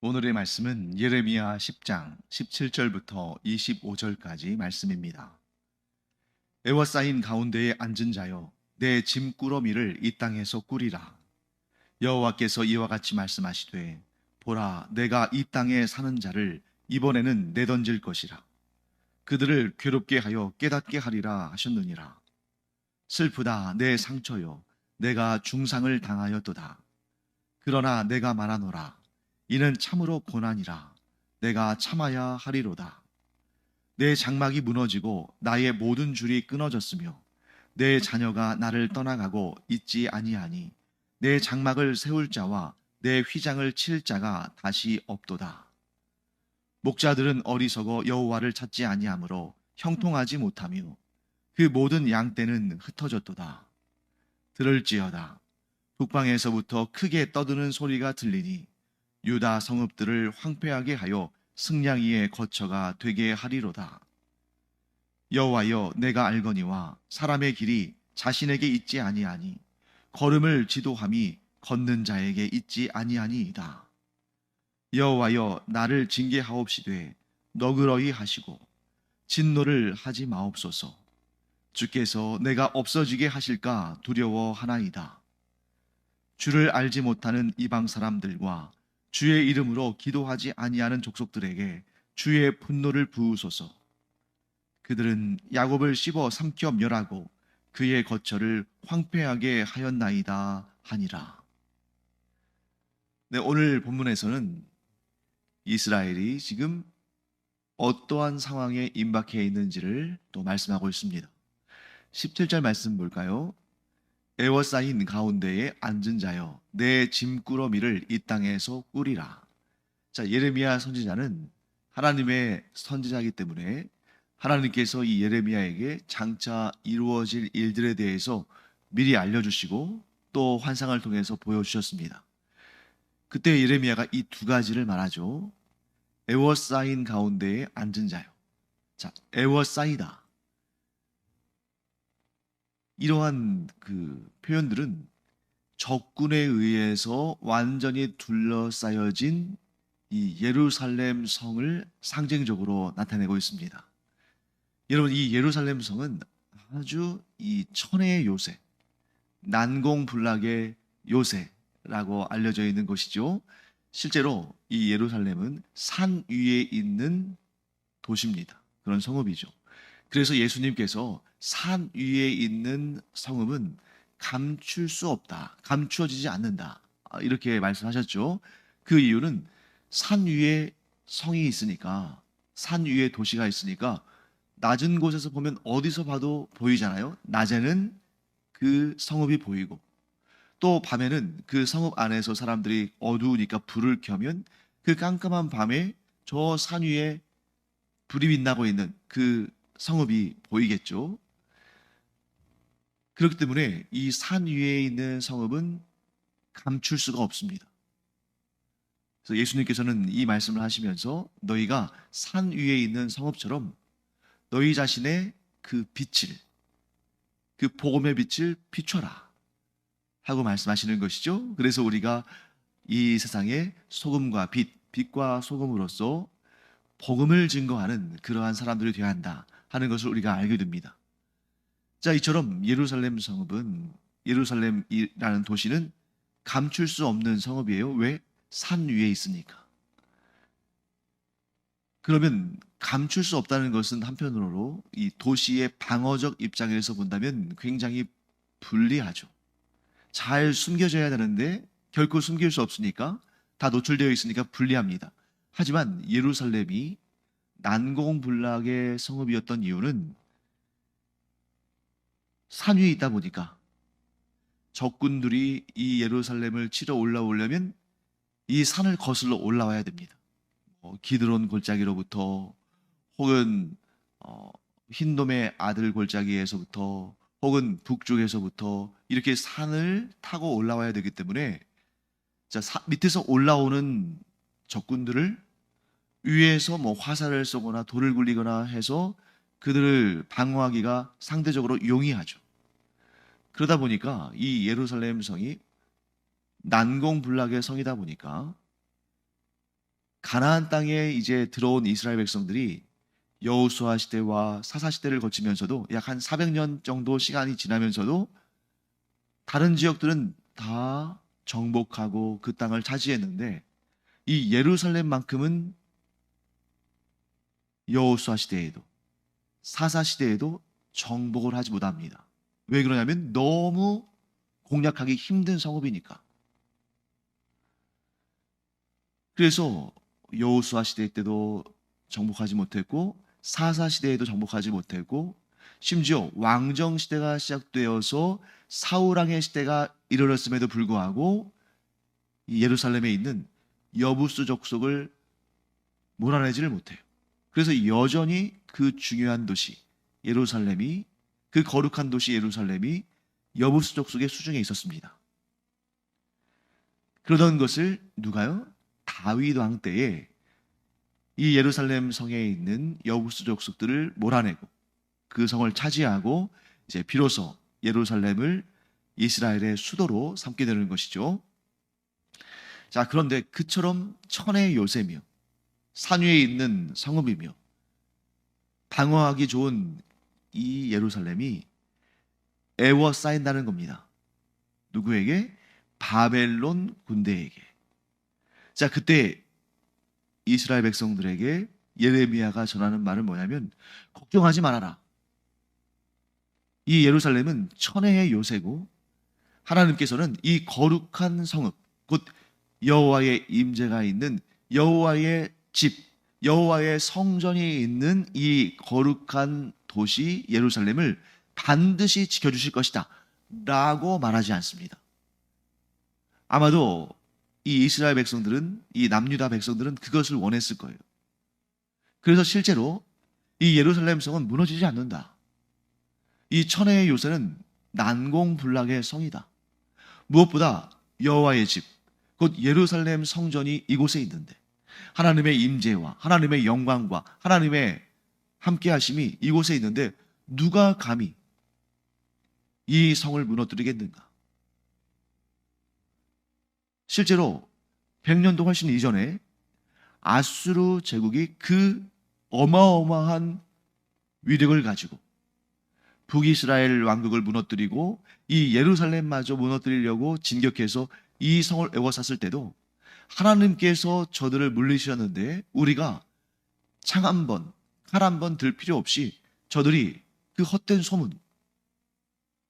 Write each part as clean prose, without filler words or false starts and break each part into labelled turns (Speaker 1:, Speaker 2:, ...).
Speaker 1: 오늘의 말씀은 예레미야 10장 17절부터 25절까지 말씀입니다. 에워싸인 가운데에 앉은 자여, 내 짐꾸러미를 이 땅에서 꾸리라. 여호와께서 이와 같이 말씀하시되, 보라, 내가 이 땅에 사는 자를 이번에는 내던질 것이라. 그들을 괴롭게 하여 깨닫게 하리라 하셨느니라. 슬프다 내 상처여, 내가 중상을 당하였도다. 그러나 내가 말하노라. 이는 참으로 고난이라. 내가 참아야 하리로다. 내 장막이 무너지고 나의 모든 줄이 끊어졌으며 내 자녀가 나를 떠나가고 있지 아니하니 내 장막을 세울 자와 내 휘장을 칠 자가 다시 없도다. 목자들은 어리석어 여호와를 찾지 아니하므로 형통하지 못하며 그 모든 양떼는 흩어졌도다. 들을지어다. 북방에서부터 크게 떠드는 소리가 들리니 유다 성읍들을 황폐하게 하여 승냥이의 거처가 되게 하리로다. 여호와여, 내가 알거니와 사람의 길이 자신에게 있지 아니하니 걸음을 지도함이 걷는 자에게 있지 아니하니이다. 여호와여, 나를 징계하옵시되 너그러이 하시고 진노를 하지 마옵소서. 주께서 내가 없어지게 하실까 두려워하나이다. 주를 알지 못하는 이방 사람들과 주의 이름으로 기도하지 아니하는 족속들에게 주의 분노를 부으소서. 그들은 야곱을 씹어 삼켜 멸하고 그의 거처를 황폐하게 하였나이다 하니라. 네, 오늘 본문에서는 이스라엘이 지금 어떠한 상황에 임박해 있는지를 또 말씀하고 있습니다. 17절 말씀 볼까요? 에워싸인 가운데에 앉은 자여, 내 짐꾸러미를 이 땅에서 꾸리라. 자, 예레미야 선지자는 하나님의 선지자이기 때문에 하나님께서 이 예레미야에게 장차 이루어질 일들에 대해서 미리 알려주시고 또 환상을 통해서 보여주셨습니다. 그때 예레미야가 이 두 가지를 말하죠. 에워싸인 가운데에 앉은 자요. 자, 에워싸이다. 이러한 그 표현들은 적군에 의해서 완전히 둘러싸여진 이 예루살렘 성을 상징적으로 나타내고 있습니다. 여러분, 이 예루살렘 성은 아주 이 천혜의 요새, 난공불락의 요새라고 알려져 있는 것이죠. 실제로 이 예루살렘은 산 위에 있는 도시입니다. 그런 성읍이죠. 그래서 예수님께서 산 위에 있는 성읍은 감출 수 없다. 감추어지지 않는다. 이렇게 말씀하셨죠. 그 이유는 산 위에 성이 있으니까, 산 위에 도시가 있으니까 낮은 곳에서 보면 어디서 봐도 보이잖아요. 낮에는 그 성읍이 보이고 또 밤에는 그 성읍 안에서 사람들이 어두우니까 불을 켜면 그 깜깜한 밤에 저 산 위에 불이 빛나고 있는 그 성읍이 보이겠죠. 그렇기 때문에 이 산 위에 있는 성읍은 감출 수가 없습니다. 그래서 예수님께서는 이 말씀을 하시면서 너희가 산 위에 있는 성읍처럼 너희 자신의 그 빛을, 그 복음의 빛을 비춰라 하고 말씀하시는 것이죠. 그래서 우리가 이 세상의 소금과 빛, 빛과 소금으로서 복음을 증거하는 그러한 사람들이 되어야 한다 하는 것을 우리가 알게 됩니다. 자, 이처럼 예루살렘 성읍은, 예루살렘이라는 도시는 감출 수 없는 성읍이에요. 왜? 산 위에 있으니까. 그러면 감출 수 없다는 것은 한편으로 이 도시의 방어적 입장에서 본다면 굉장히 불리하죠. 잘 숨겨져야 되는데 결코 숨길 수 없으니까, 다 노출되어 있으니까 불리합니다. 하지만 예루살렘이 난공불락의 성읍이었던 이유는 산 위에 있다 보니까 적군들이 이 예루살렘을 치러 올라오려면 이 산을 거슬러 올라와야 됩니다. 기드론 골짜기로부터, 혹은 흰돔의 아들 골짜기에서부터, 혹은 북쪽에서부터 이렇게 산을 타고 올라와야 되기 때문에, 자, 밑에서 올라오는 적군들을 위에서 뭐 화살을 쏘거나 돌을 굴리거나 해서 그들을 방어하기가 상대적으로 용이하죠. 그러다 보니까 이 예루살렘 성이 난공불락의 성이다 보니까 가나안 땅에 이제 들어온 이스라엘 백성들이 여호수아 시대와 사사 시대를 거치면서도 약 한 400년 정도 시간이 지나면서도 다른 지역들은 다 정복하고 그 땅을 차지했는데 이 예루살렘만큼은 여호수아 시대에도 사사 시대에도 정복을 하지 못합니다. 왜 그러냐면 너무 공략하기 힘든 성읍이니까. 그래서 여호수아 시대 때도 정복하지 못했고 사사 시대에도 정복하지 못했고 심지어 왕정 시대가 시작되어서 사울왕의 시대가 이르렀음에도 불구하고 이 예루살렘에 있는 여부스 족속을 몰아내지를 못해요. 그래서 여전히 그 중요한 도시 예루살렘이, 그 거룩한 도시 예루살렘이 여부스 족속의 수중에 있었습니다. 그러던 것을 누가요? 다윗 왕 때에 이 예루살렘 성에 있는 여부스 족속들을 몰아내고 그 성을 차지하고 이제 비로소 예루살렘을 이스라엘의 수도로 삼게 되는 것이죠. 자, 그런데 그처럼 천의 요새며 산 위에 있는 성읍이며 방어하기 좋은 이 예루살렘이 애워싸인다는 겁니다. 누구에게? 바벨론 군대에게. 자, 그때 이스라엘 백성들에게 예레미야가 전하는 말은 뭐냐면 걱정하지 말아라. 이 예루살렘은 천혜의 요새고 하나님께서는 이 거룩한 성읍, 곧 여호와의 임재가 있는 여호와의 집, 여호와의 성전이 있는 이 거룩한 도시 예루살렘을 반드시 지켜주실 것이다 라고 말하지 않습니다. 아마도 이 이스라엘 백성들은, 이 남유다 백성들은 그것을 원했을 거예요. 그래서 실제로 이 예루살렘 성은 무너지지 않는다. 이 천혜의 요새는 난공불락의 성이다. 무엇보다 여호와의 집, 곧 예루살렘 성전이 이곳에 있는데 하나님의 임재와 하나님의 영광과 하나님의 함께하심이 이곳에 있는데 누가 감히 이 성을 무너뜨리겠는가? 실제로 100년도 훨씬 이전에 아수르 제국이 그 어마어마한 위력을 가지고 북이스라엘 왕국을 무너뜨리고 이 예루살렘마저 무너뜨리려고 진격해서 이 성을 에워쌌을 때도 하나님께서 저들을 물리셨는데 우리가 창 한 번, 칼 한 번 들 필요 없이 저들이 그 헛된 소문,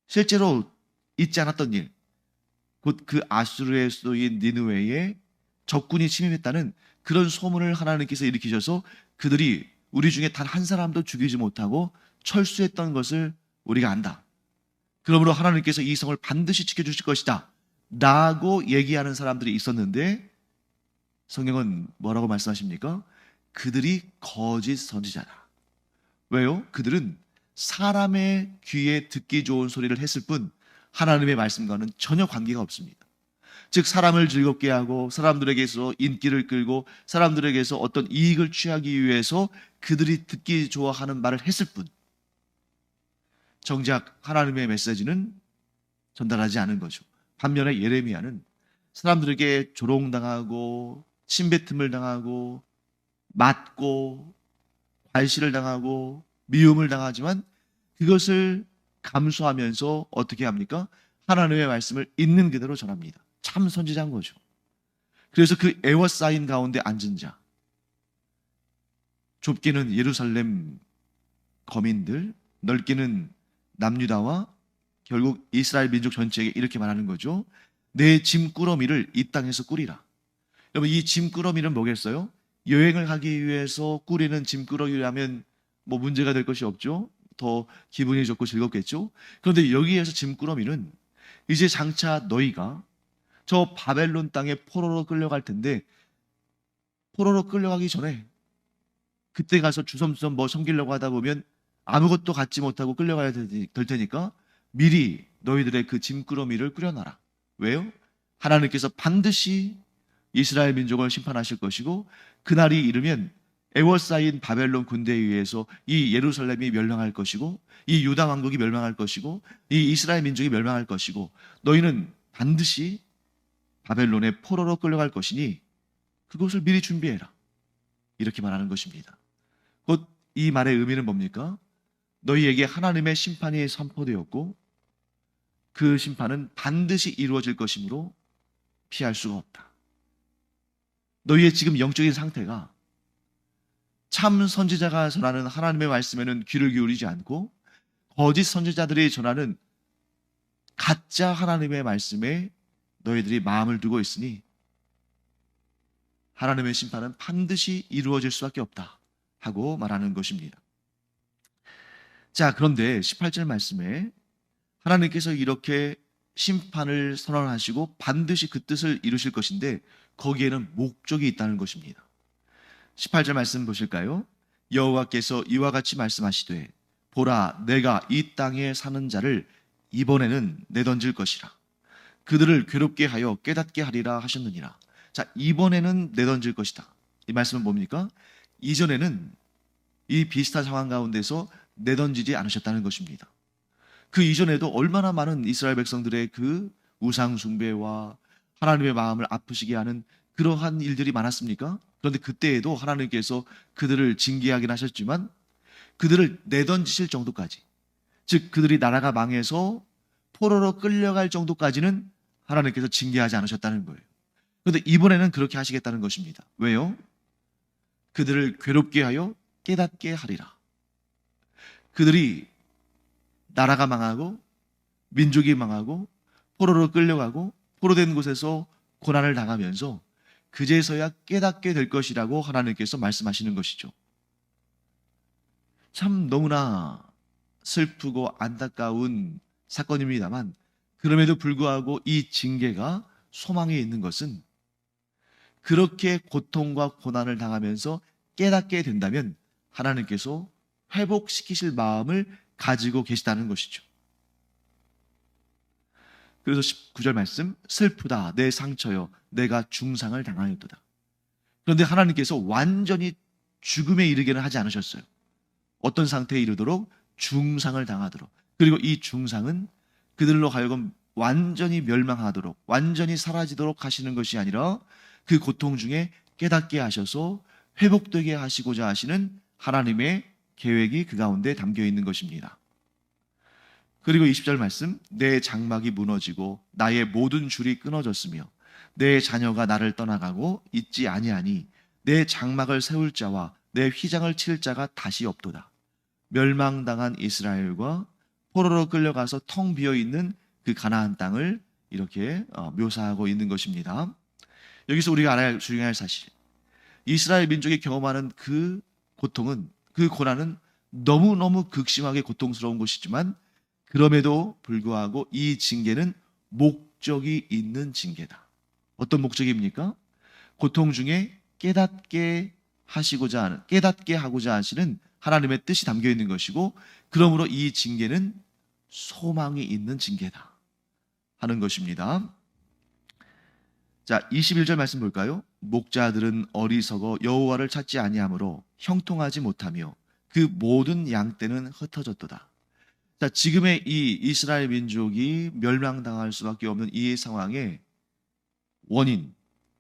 Speaker 1: 실제로 있지 않았던 일, 곧 그 아수르의 수도인 니느웨에 적군이 침입했다는 그런 소문을 하나님께서 일으키셔서 그들이 우리 중에 단 한 사람도 죽이지 못하고 철수했던 것을 우리가 안다. 그러므로 하나님께서 이 성을 반드시 지켜주실 것이다 라고 얘기하는 사람들이 있었는데 성경은 뭐라고 말씀하십니까? 그들이 거짓 선지자다. 왜요? 그들은 사람의 귀에 듣기 좋은 소리를 했을 뿐 하나님의 말씀과는 전혀 관계가 없습니다. 즉 사람을 즐겁게 하고 사람들에게서 인기를 끌고 사람들에게서 어떤 이익을 취하기 위해서 그들이 듣기 좋아하는 말을 했을 뿐 정작 하나님의 메시지는 전달하지 않은 거죠. 반면에 예레미야는 사람들에게 조롱당하고 침뱉음을 당하고 맞고 발시를 당하고 미움을 당하지만 그것을 감수하면서 어떻게 합니까? 하나님의 말씀을 있는 그대로 전합니다. 참 선지자인 거죠. 그래서 그 애워싸인 가운데 앉은 자, 좁게는 예루살렘 거민들, 넓게는 남유다와 결국 이스라엘 민족 전체에게 이렇게 말하는 거죠. 내 짐꾸러미를 이 땅에서 꾸리라. 여러분, 이 짐꾸러미는 뭐겠어요? 여행을 가기 위해서 꾸리는 짐꾸러미라면 뭐 문제가 될 것이 없죠. 더 기분이 좋고 즐겁겠죠. 그런데 여기에서 짐꾸러미는 이제 장차 너희가 저 바벨론 땅에 포로로 끌려갈 텐데 포로로 끌려가기 전에 그때 가서 주섬주섬 뭐 섬기려고 하다 보면 아무것도 갖지 못하고 끌려가야 될 테니까 미리 너희들의 그 짐꾸러미를 꾸려놔라. 왜요? 하나님께서 반드시 이스라엘 민족을 심판하실 것이고 그날이 이르면 애워싸인 바벨론 군대에 의해서 이 예루살렘이 멸망할 것이고 이 유다 왕국이 멸망할 것이고 이 이스라엘 민족이 멸망할 것이고 너희는 반드시 바벨론의 포로로 끌려갈 것이니 그것을 미리 준비해라. 이렇게 말하는 것입니다. 곧 이 말의 의미는 뭡니까? 너희에게 하나님의 심판이 선포되었고 그 심판은 반드시 이루어질 것이므로 피할 수가 없다. 너희의 지금 영적인 상태가 참 선지자가 전하는 하나님의 말씀에는 귀를 기울이지 않고 거짓 선지자들이 전하는 가짜 하나님의 말씀에 너희들이 마음을 두고 있으니 하나님의 심판은 반드시 이루어질 수밖에 없다 하고 말하는 것입니다. 자, 그런데 18절 말씀에 하나님께서 이렇게 심판을 선언하시고 반드시 그 뜻을 이루실 것인데 거기에는 목적이 있다는 것입니다. 18절 말씀 보실까요? 여호와께서 이와 같이 말씀하시되 보라 내가 이 땅에 사는 자를 이번에는 내던질 것이라 그들을 괴롭게 하여 깨닫게 하리라 하셨느니라. 자, 이번에는 내던질 것이다. 이 말씀은 뭡니까? 이전에는 이 비슷한 상황 가운데서 내던지지 않으셨다는 것입니다. 그 이전에도 얼마나 많은 이스라엘 백성들의 그 우상 숭배와 하나님의 마음을 아프시게 하는 그러한 일들이 많았습니까? 그런데 그때에도 하나님께서 그들을 징계하긴 하셨지만 그들을 내던지실 정도까지, 즉 그들이 나라가 망해서 포로로 끌려갈 정도까지는 하나님께서 징계하지 않으셨다는 거예요. 그런데 이번에는 그렇게 하시겠다는 것입니다. 왜요? 그들을 괴롭게 하여 깨닫게 하리라. 그들이 나라가 망하고 민족이 망하고 포로로 끌려가고 포로된 곳에서 고난을 당하면서 그제서야 깨닫게 될 것이라고 하나님께서 말씀하시는 것이죠. 참 너무나 슬프고 안타까운 사건입니다만 그럼에도 불구하고 이 징계가 소망이 있는 것은 그렇게 고통과 고난을 당하면서 깨닫게 된다면 하나님께서 회복시키실 마음을 가지고 계시다는 것이죠. 그래서 19절 말씀, 슬프다 내 상처여 내가 중상을 당하였도다. 그런데 하나님께서 완전히 죽음에 이르게는 하지 않으셨어요. 어떤 상태에 이르도록? 중상을 당하도록. 그리고 이 중상은 그들로 하여금 완전히 멸망하도록, 완전히 사라지도록 하시는 것이 아니라 그 고통 중에 깨닫게 하셔서 회복되게 하시고자 하시는 하나님의 계획이 그 가운데 담겨 있는 것입니다. 그리고 20절 말씀, 내 장막이 무너지고 나의 모든 줄이 끊어졌으며 내 자녀가 나를 떠나가고 있지 아니하니 내 장막을 세울 자와 내 휘장을 칠 자가 다시 없도다. 멸망당한 이스라엘과 포로로 끌려가서 텅 비어 있는 그 가나안 땅을 이렇게 묘사하고 있는 것입니다. 여기서 우리가 알아야 중요할 사실, 이스라엘 민족이 경험하는 그 고통은, 그 고난은 너무너무 극심하게 고통스러운 것이지만 그럼에도 불구하고 이 징계는 목적이 있는 징계다. 어떤 목적입니까? 고통 중에 깨닫게 하고자 하시는 하나님의 뜻이 담겨 있는 것이고, 그러므로 이 징계는 소망이 있는 징계다 하는 것입니다. 자, 21절 말씀 볼까요? 목자들은 어리석어 여호와를 찾지 아니하므로 형통하지 못하며 그 모든 양떼는 흩어졌도다. 자, 지금의 이 이스라엘 민족이 멸망당할 수밖에 없는 이 상황의 원인,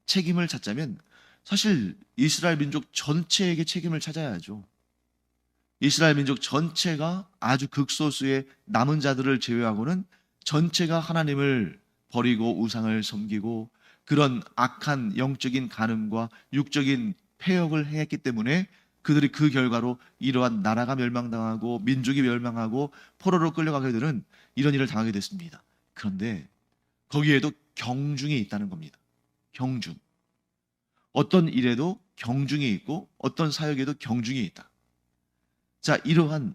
Speaker 1: 책임을 찾자면 사실 이스라엘 민족 전체에게 책임을 찾아야죠. 이스라엘 민족 전체가 아주 극소수의 남은 자들을 제외하고는 전체가 하나님을 버리고 우상을 섬기고 그런 악한 영적인 간음과 육적인 패역을 행했기 때문에 그들이 그 결과로 이러한 나라가 멸망당하고 민족이 멸망하고 포로로 끌려가게 되는 이런 일을 당하게 됐습니다. 그런데 거기에도 경중이 있다는 겁니다. 경중. 어떤 일에도 경중이 있고 어떤 사역에도 경중이 있다. 자, 이러한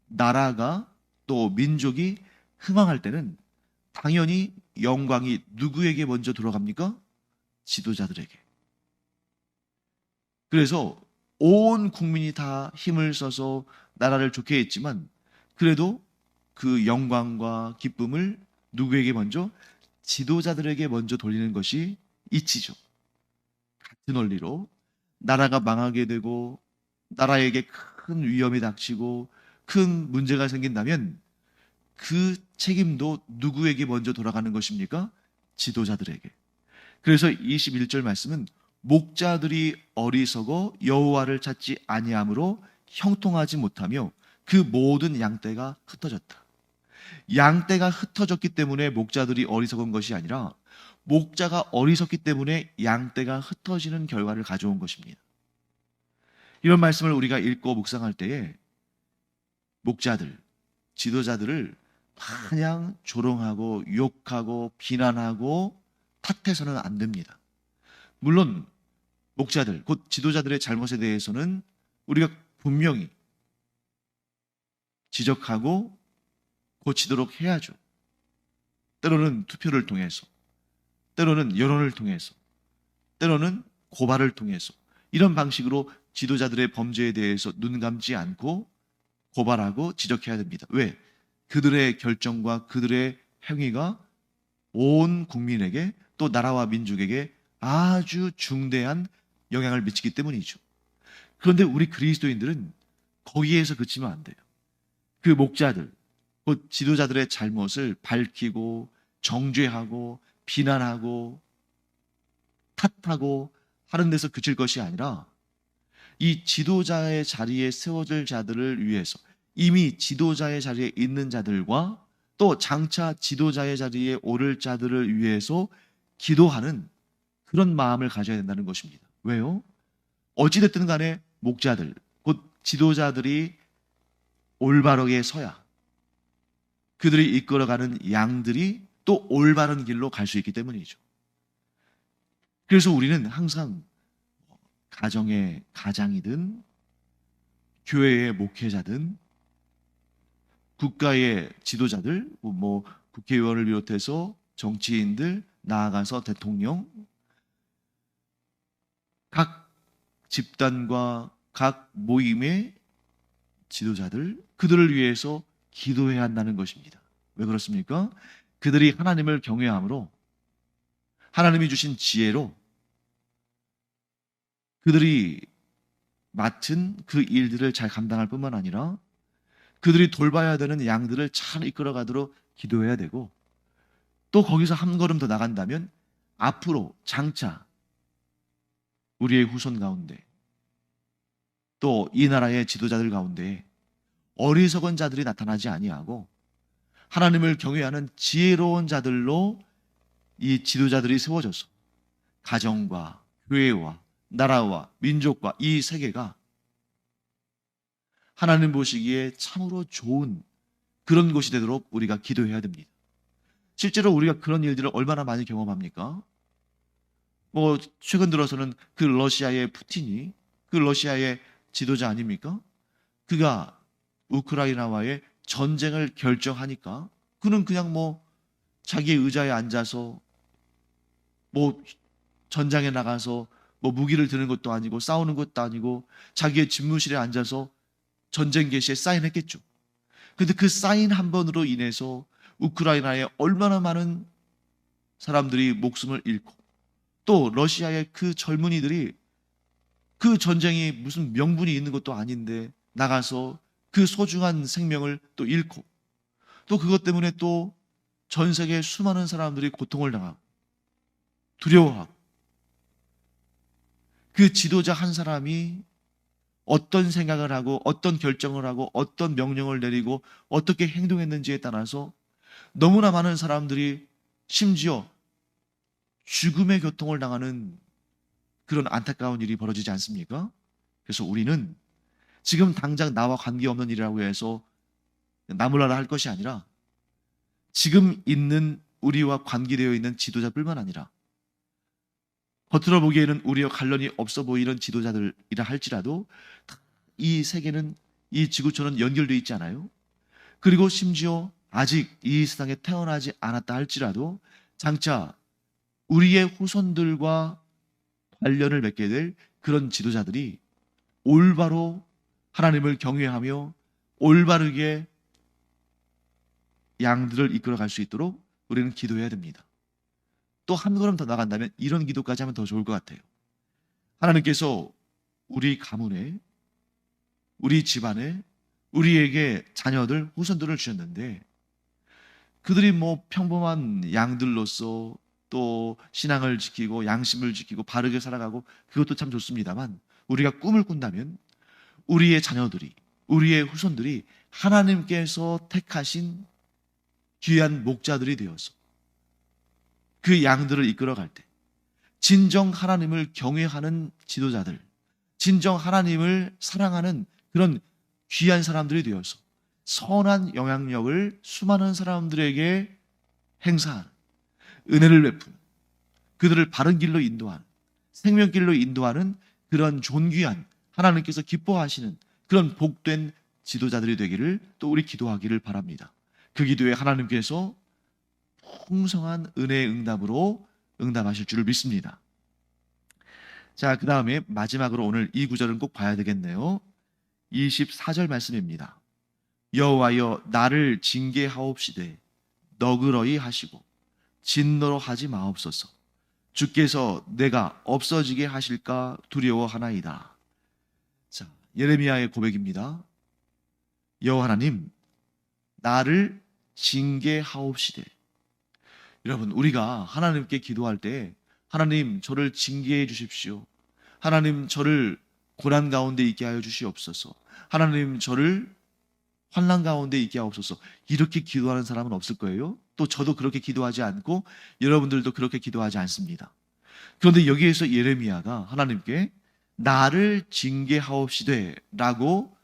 Speaker 1: 나라가 또 민족이 흥황할 때는 당연히 영광이 누구에게 먼저 돌아갑니까? 지도자들에게. 그래서 온 국민이 다 힘을 써서 나라를 좋게 했지만 그래도 그 영광과 기쁨을 누구에게 먼저? 지도자들에게 먼저 돌리는 것이 이치죠. 같은 원리로 나라가 망하게 되고 나라에게 큰 위험이 닥치고 큰 문제가 생긴다면 그 책임도 누구에게 먼저 돌아가는 것입니까? 지도자들에게. 그래서 21절 말씀은 목자들이 어리석어 여호와를 찾지 아니함으로 형통하지 못하며 그 모든 양떼가 흩어졌다. 양떼가 흩어졌기 때문에 목자들이 어리석은 것이 아니라 목자가 어리석기 때문에 양떼가 흩어지는 결과를 가져온 것입니다. 이런 말씀을 우리가 읽고 묵상할 때에 목자들, 지도자들을 마냥 조롱하고 욕하고 비난하고 탓해서는 안 됩니다. 물론 목자들, 곧 지도자들의 잘못에 대해서는 우리가 분명히 지적하고 고치도록 해야죠. 때로는 투표를 통해서, 때로는 여론을 통해서, 때로는 고발을 통해서 이런 방식으로 지도자들의 범죄에 대해서 눈 감지 않고 고발하고 지적해야 됩니다. 왜? 그들의 결정과 그들의 행위가 온 국민에게 또 나라와 민족에게 아주 중대한 영향을 미치기 때문이죠. 그런데 우리 그리스도인들은 거기에서 그치면 안 돼요. 그 목자들, 곧 지도자들의 잘못을 밝히고 정죄하고 비난하고 탓하고 하는 데서 그칠 것이 아니라 이 지도자의 자리에 세워질 자들을 위해서 이미 지도자의 자리에 있는 자들과 또 장차 지도자의 자리에 오를 자들을 위해서 기도하는 그런 마음을 가져야 된다는 것입니다. 왜요? 어찌됐든 간에 목자들, 곧 지도자들이 올바르게 서야 그들이 이끌어가는 양들이 또 올바른 길로 갈 수 있기 때문이죠. 그래서 우리는 항상 가정의 가장이든 교회의 목회자든 국가의 지도자들, 뭐 국회의원을 비롯해서 정치인들, 나아가서 대통령, 각 집단과 각 모임의 지도자들, 그들을 위해서 기도해야 한다는 것입니다. 왜 그렇습니까? 그들이 하나님을 경외함으로 하나님이 주신 지혜로 그들이 맡은 그 일들을 잘 감당할 뿐만 아니라 그들이 돌봐야 되는 양들을 잘 이끌어가도록 기도해야 되고 또 거기서 한 걸음 더 나간다면 앞으로 장차 우리의 후손 가운데 또 이 나라의 지도자들 가운데 어리석은 자들이 나타나지 아니하고 하나님을 경외하는 지혜로운 자들로 이 지도자들이 세워져서 가정과 교회와 나라와 민족과 이 세계가 하나님 보시기에 참으로 좋은 그런 곳이 되도록 우리가 기도해야 됩니다. 실제로 우리가 그런 일들을 얼마나 많이 경험합니까? 뭐 최근 들어서는 그 러시아의 푸틴이 그 러시아의 지도자 아닙니까? 그가 우크라이나와의 전쟁을 결정하니까 그는 그냥 뭐 자기의 의자에 앉아서 뭐 전장에 나가서 뭐 무기를 드는 것도 아니고 싸우는 것도 아니고 자기의 집무실에 앉아서 전쟁 개시에 사인했겠죠. 그런데 그 사인 한 번으로 인해서 우크라이나에 얼마나 많은 사람들이 목숨을 잃고 또 러시아의 그 젊은이들이 그 전쟁이 무슨 명분이 있는 것도 아닌데 나가서 그 소중한 생명을 또 잃고 또 그것 때문에 또 전 세계 수많은 사람들이 고통을 당하고 두려워하고 그 지도자 한 사람이 어떤 생각을 하고 어떤 결정을 하고 어떤 명령을 내리고 어떻게 행동했는지에 따라서 너무나 많은 사람들이 심지어 죽음의 고통을 당하는 그런 안타까운 일이 벌어지지 않습니까? 그래서 우리는 지금 당장 나와 관계없는 일이라고 해서 나몰라라 할 것이 아니라 지금 있는 우리와 관계되어 있는 지도자뿐만 아니라 겉으로 보기에는 우리와 관련이 없어 보이는 지도자들이라 할지라도 이 세계는 이 지구촌은 연결되어 있지 않아요? 그리고 심지어 아직 이 세상에 태어나지 않았다 할지라도 장차 우리의 후손들과 관련을 맺게 될 그런 지도자들이 올바로 하나님을 경외하며 올바르게 양들을 이끌어갈 수 있도록 우리는 기도해야 됩니다. 또 한 걸음 더 나간다면 이런 기도까지 하면 더 좋을 것 같아요. 하나님께서 우리 가문에, 우리 집안에, 우리에게 자녀들, 후손들을 주셨는데 그들이 뭐 평범한 양들로서 또 신앙을 지키고 양심을 지키고 바르게 살아가고 그것도 참 좋습니다만 우리가 꿈을 꾼다면 우리의 자녀들이 우리의 후손들이 하나님께서 택하신 귀한 목자들이 되어서 그 양들을 이끌어갈 때 진정 하나님을 경외하는 지도자들, 진정 하나님을 사랑하는 그런 귀한 사람들이 되어서 선한 영향력을 수많은 사람들에게 행사하는 은혜를 베푸는 그들을 바른 길로 인도하는 생명길로 인도하는 그런 존귀한 하나님께서 기뻐하시는 그런 복된 지도자들이 되기를 또 우리 기도하기를 바랍니다. 그 기도에 하나님께서 풍성한 은혜의 응답으로 응답하실 줄을 믿습니다. 자, 그 다음에 마지막으로 오늘 이 구절은 꼭 봐야 되겠네요. 24절 말씀입니다. 여호와여 나를 징계하옵시되 너그러이 하시고 진노로 하지 마옵소서. 주께서 내가 없어지게 하실까 두려워하나이다. 자, 예레미야의 고백입니다. 여호와 하나님 나를 징계하옵시되. 여러분, 우리가 하나님께 기도할 때 하나님 저를 징계해 주십시오. 하나님 저를 고난 가운데 있게 하여 주시옵소서. 하나님 저를 환난 가운데 있게 하옵소서. 이렇게 기도하는 사람은 없을 거예요. 또 저도 그렇게 기도하지 않고 여러분들도 그렇게 기도하지 않습니다. 그런데 여기에서 예레미야가 하나님께 나를 징계하옵시되 라고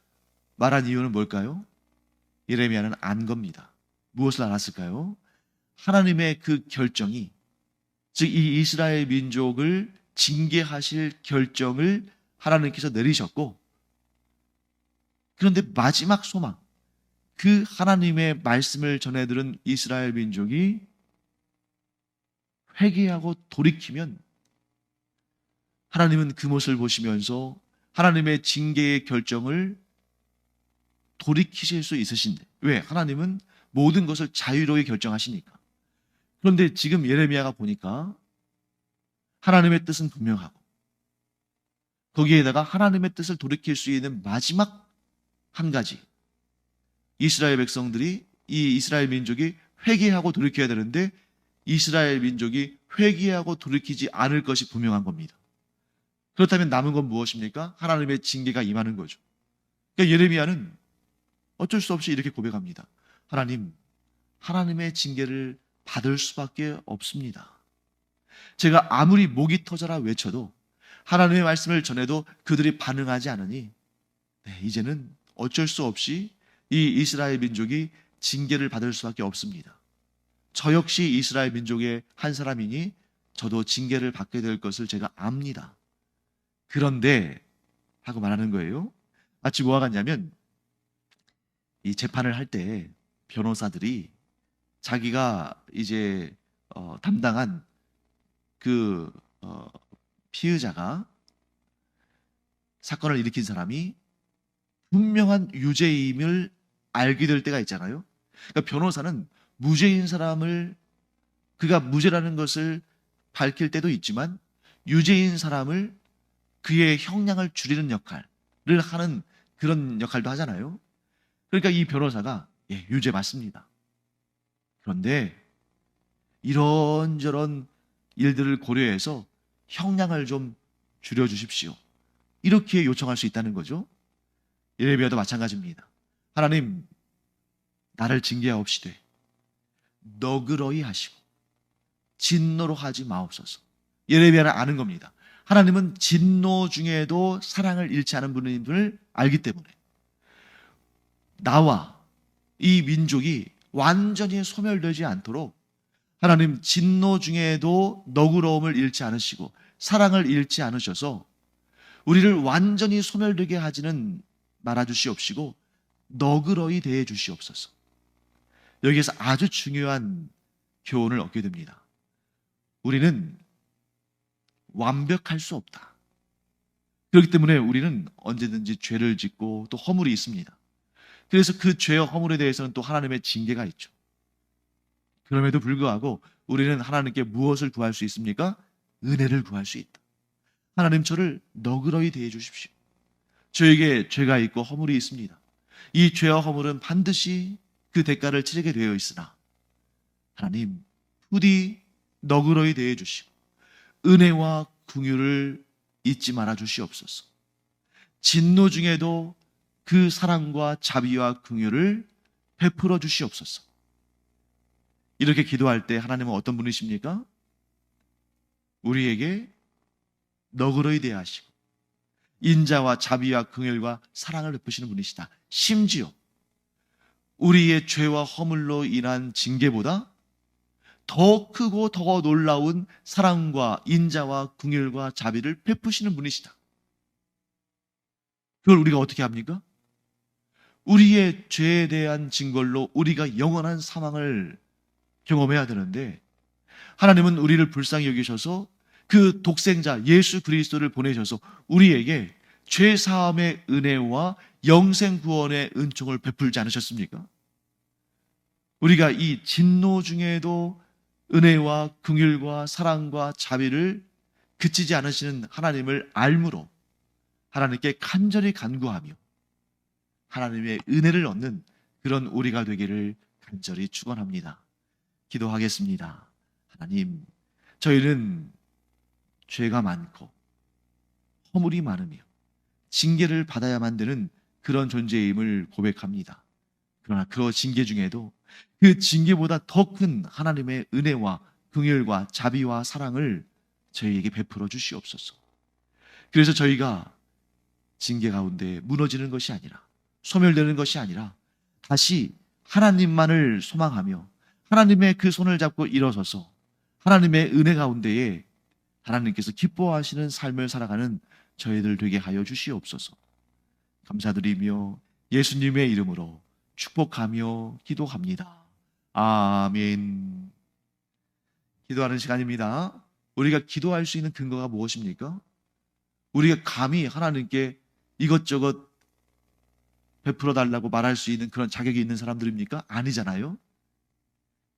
Speaker 1: 말한 이유는 뭘까요? 예레미야는 안 겁니다. 무엇을 알았을까요? 하나님의 그 결정이, 즉 이 이스라엘 민족을 징계하실 결정을 하나님께서 내리셨고, 그런데 마지막 소망, 그 하나님의 말씀을 전해들은 이스라엘 민족이 회개하고 돌이키면 하나님은 그 모습을 보시면서 하나님의 징계의 결정을 돌이키실 수 있으신데, 왜? 하나님은 모든 것을 자유로이 결정하시니까. 그런데 지금 예레미야가 보니까 하나님의 뜻은 분명하고 거기에다가 하나님의 뜻을 돌이킬 수 있는 마지막 한 가지, 이스라엘 백성들이, 이 이스라엘 민족이 회개하고 돌이켜야 되는데 이스라엘 민족이 회개하고 돌이키지 않을 것이 분명한 겁니다. 그렇다면 남은 건 무엇입니까? 하나님의 징계가 임하는 거죠. 그러니까 예레미야는 어쩔 수 없이 이렇게 고백합니다. 하나님, 하나님의 징계를 받을 수밖에 없습니다. 제가 아무리 목이 터져라 외쳐도 하나님의 말씀을 전해도 그들이 반응하지 않으니 이제는 어쩔 수 없이 이 이스라엘 민족이 징계를 받을 수밖에 없습니다. 저 역시 이스라엘 민족의 한 사람이니 저도 징계를 받게 될 것을 제가 압니다. 그런데 하고 말하는 거예요. 마치 뭐와 같냐면 이 재판을 할 때 변호사들이 자기가 이제 담당한 그 피의자가, 사건을 일으킨 사람이 분명한 유죄임을 알게 될 때가 있잖아요. 그러니까 변호사는 무죄인 사람을, 그가 무죄라는 것을 밝힐 때도 있지만 유죄인 사람을 그의 형량을 줄이는 역할을 하는 그런 역할도 하잖아요. 그러니까 이 변호사가 유죄 맞습니다. 그런데 이런저런 일들을 고려해서 형량을 좀 줄여주십시오. 이렇게 요청할 수 있다는 거죠. 예레미야도 마찬가지입니다. 하나님, 나를 징계하옵시되 너그러이 하시고 진노로 하지 마옵소서. 예레미야는 아는 겁니다. 하나님은 진노 중에도 사랑을 잃지 않은 분인 분을 알기 때문에 나와 이 민족이 완전히 소멸되지 않도록 하나님 진노 중에도 너그러움을 잃지 않으시고 사랑을 잃지 않으셔서 우리를 완전히 소멸되게 하지는 말아주시옵시고 너그러이 대해 주시옵소서. 여기에서 아주 중요한 교훈을 얻게 됩니다. 우리는 완벽할 수 없다. 그렇기 때문에 우리는 언제든지 죄를 짓고 또 허물이 있습니다. 그래서 그 죄와 허물에 대해서는 또 하나님의 징계가 있죠. 그럼에도 불구하고 우리는 하나님께 무엇을 구할 수 있습니까? 은혜를 구할 수 있다. 하나님, 저를 너그러이 대해 주십시오. 저에게 죄가 있고 허물이 있습니다. 이 죄와 허물은 반드시 그 대가를 치르게 되어 있으나 하나님, 부디 너그러이 대해 주시고 은혜와 긍휼을 잊지 말아 주시옵소서. 진노 중에도 그 사랑과 자비와 긍휼을 베풀어 주시옵소서. 이렇게 기도할 때 하나님은 어떤 분이십니까? 우리에게 너그러이 대하시고 인자와 자비와 긍휼과 사랑을 베푸시는 분이시다. 심지어 우리의 죄와 허물로 인한 징계보다 더 크고 더 놀라운 사랑과 인자와 긍휼과 자비를 베푸시는 분이시다. 그걸 우리가 어떻게 합니까? 우리의 죄에 대한 징벌로 우리가 영원한 사망을 경험해야 되는데 하나님은 우리를 불쌍히 여기셔서 그 독생자 예수 그리스도를 보내셔서 우리에게 죄 사함의 은혜와 영생 구원의 은총을 베풀지 않으셨습니까? 우리가 이 진노 중에도 은혜와 긍휼과 사랑과 자비를 그치지 않으시는 하나님을 알므로 하나님께 간절히 간구하며 하나님의 은혜를 얻는 그런 우리가 되기를 간절히 축원합니다. 기도하겠습니다. 하나님, 저희는 죄가 많고 허물이 많으며 징계를 받아야만 되는 그런 존재임을 고백합니다. 그러나 그 징계 중에도 그 징계보다 더 큰 하나님의 은혜와 긍휼과 자비와 사랑을 저희에게 베풀어 주시옵소서. 그래서 저희가 징계 가운데 무너지는 것이 아니라 소멸되는 것이 아니라 다시 하나님만을 소망하며 하나님의 그 손을 잡고 일어서서 하나님의 은혜 가운데에 하나님께서 기뻐하시는 삶을 살아가는 저희들 되게 하여 주시옵소서. 감사드리며 예수님의 이름으로 축복하며 기도합니다. 아멘. 기도하는 시간입니다. 우리가 기도할 수 있는 근거가 무엇입니까? 우리가 감히 하나님께 이것저것 베풀어 달라고 말할 수 있는 그런 자격이 있는 사람들입니까? 아니잖아요.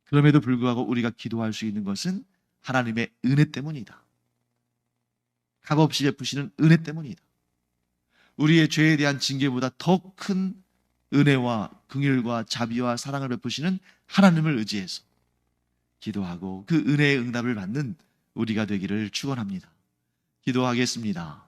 Speaker 1: 그럼에도 불구하고 우리가 기도할 수 있는 것은 하나님의 은혜 때문이다. 값없이 베푸시는 은혜 때문이다. 우리의 죄에 대한 징계보다 더 큰 은혜와 긍휼과 자비와 사랑을 베푸시는 하나님을 의지해서 기도하고 그 은혜의 응답을 받는 우리가 되기를 축원합니다. 기도하겠습니다.